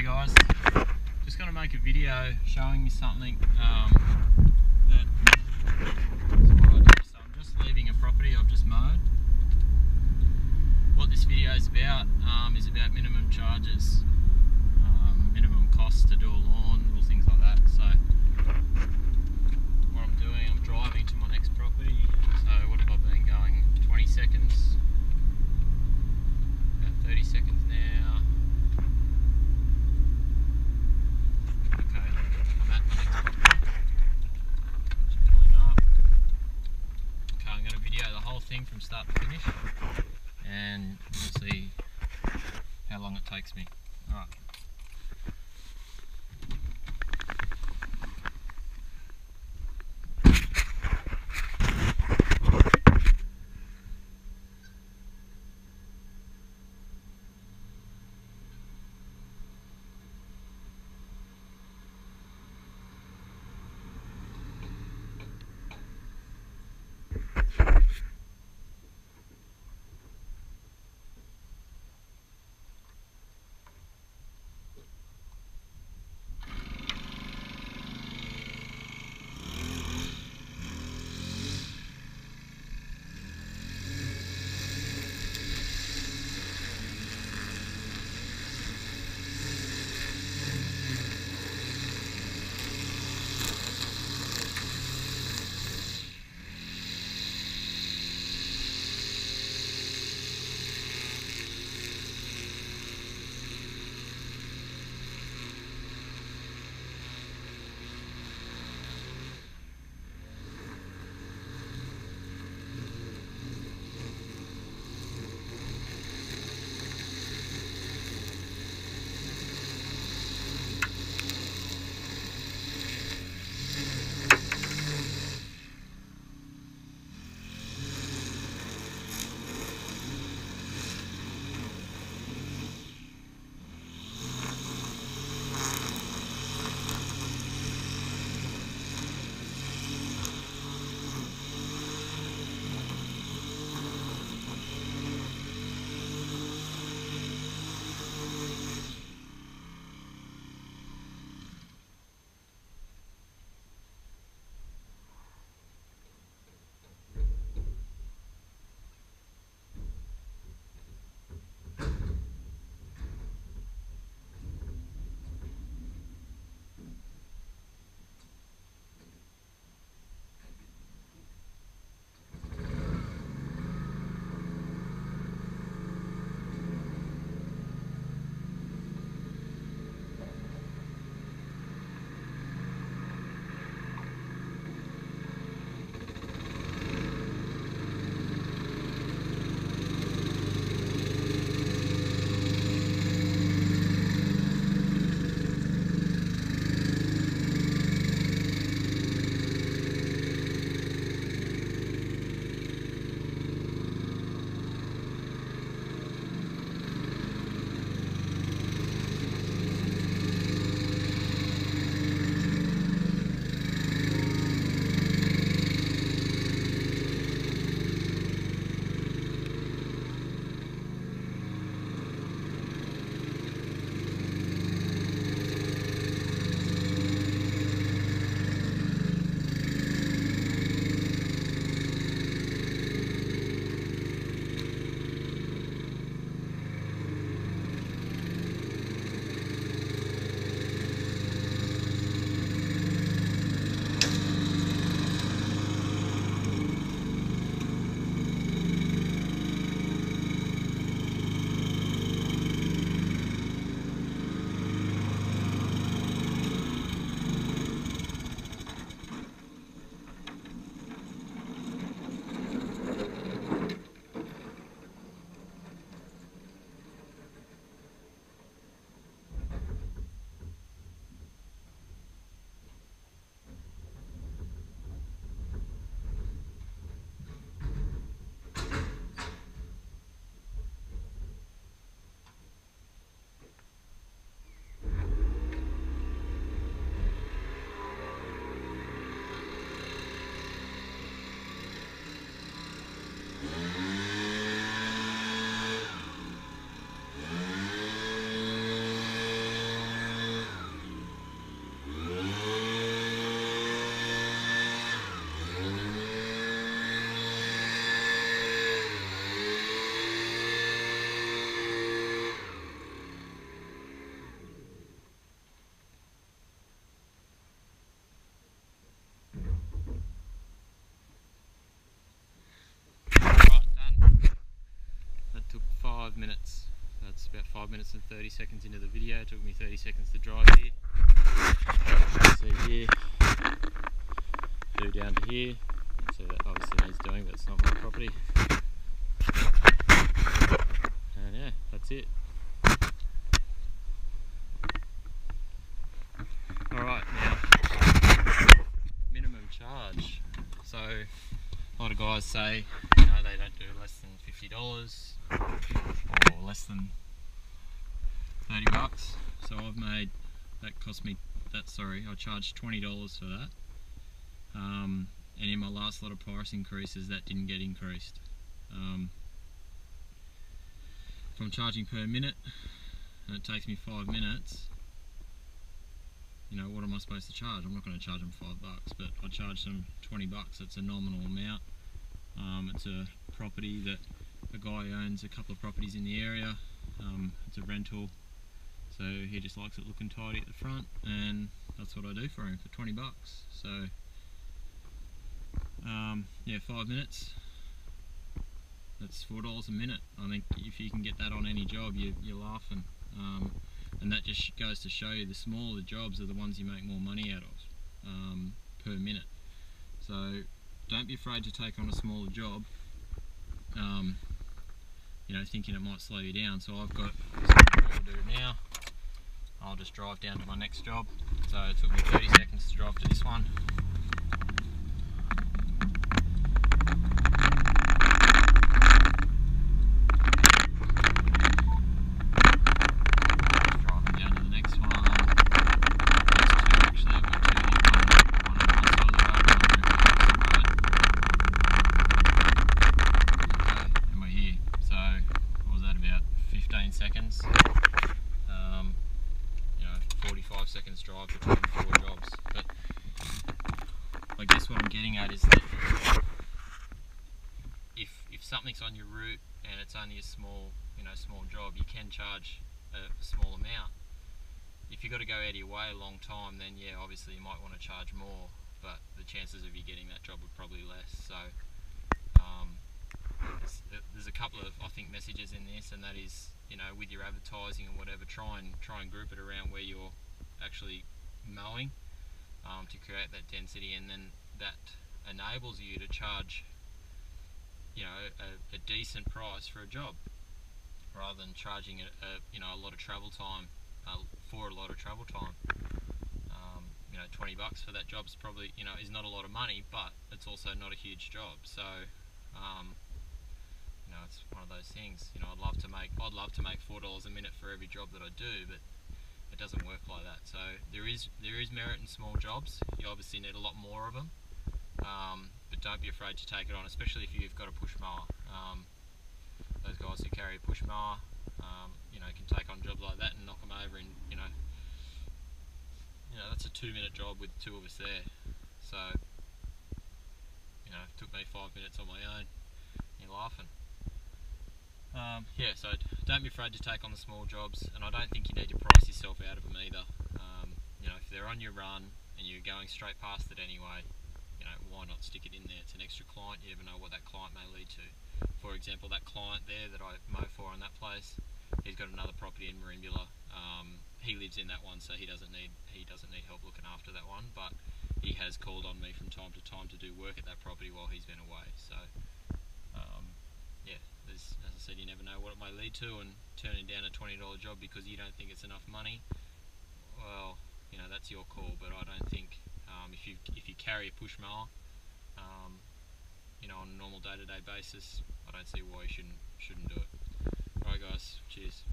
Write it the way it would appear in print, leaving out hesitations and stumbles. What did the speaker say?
Hey guys, just going to make a video showing you something that is what I do. So I'm just leaving a property I've just mowed. What this video is about minimum charges, minimum costs to do a lawn, little things like that. So what I'm doing, I'm driving to my next property. So what have I been going? 20 seconds, about 30 seconds now. Thing from start to finish, and we'll see how long it takes me. Alright. 5 minutes. That's about 5 minutes and 30 seconds into the video. It took me 30 seconds to drive here. See here, do down to here. So that obviously needs doing, but it's not my property. And yeah, that's it. Alright, now, minimum charge. So, a lot of guys say, you know, they don't do less than $50 or less than $30. So I've made, that cost me, I charged $20 for that. And in my last lot of price increases, that didn't get increased. If I'm charging per minute and it takes me 5 minutes, you know, what am I supposed to charge? I'm not going to charge them $5, but I charge them $20. It's a nominal amount. It's a property that a guy owns a couple of properties in the area. It's a rental, so he just likes it looking tidy at the front, and that's what I do for him for $20. So yeah, 5 minutes, that's $4 a minute. I think if you can get that on any job, you're laughing. And that just goes to show you the smaller the jobs are the ones you make more money out of per minute. So don't be afraid to take on a smaller job, you know, thinking it might slow you down. So I've got, so what I'll do now, I'll just drive down to my next job. So it took me 30 seconds to drive to this one. Seconds, you know, 45 seconds drive between 4 jobs. But I guess what I'm getting at is that if something's on your route and it's only a small, you know, small job, you can charge a small amount. If you've got to go out of your way a long time, then yeah, obviously you might want to charge more, but the chances of you getting that job are probably less. So there's a couple of, I think, messages in this, and that is, you know, with your advertising and whatever, try and group it around where you're actually mowing, to create that density, and then that enables you to charge, you know, a decent price for a job, rather than charging you know, a lot of travel time for a lot of travel time. You know, $20 for that job's probably, you know, is not a lot of money, but it's also not a huge job. So you know, it's one of those things. You know, I'd love to make $4 a minute for every job that I do, but it doesn't work like that. So there is merit in small jobs. You obviously need a lot more of them, but don't be afraid to take it on, especially if you've got a push mower. Those guys who carry a push mower, you know, can take on jobs like that and knock them over in, you know, that's a 2-minute job with 2 of us there. So, you know, it took me 5 minutes on my own. You're laughing. Yeah, so don't be afraid to take on the small jobs, and I don't think you need to price yourself out of them either. You know, if they're on your run and you're going straight past it anyway, you know, why not stick it in there? It's an extra client. You never know what that client may lead to. For example, that client there that I mow for on that place, he's got another property in Merimbula. He lives in that one, so he doesn't need help looking after that one, but he has called on me from time to time to do work at that property while he's been away. So yeah, as I said, you never know what it may lead to, and turning down a $20 job because you don't think it's enough money, well, you know, that's your call. But I don't think, if you carry a push mower, you know, on a normal day-to-day basis, I don't see why you shouldn't do it. Alright guys, cheers.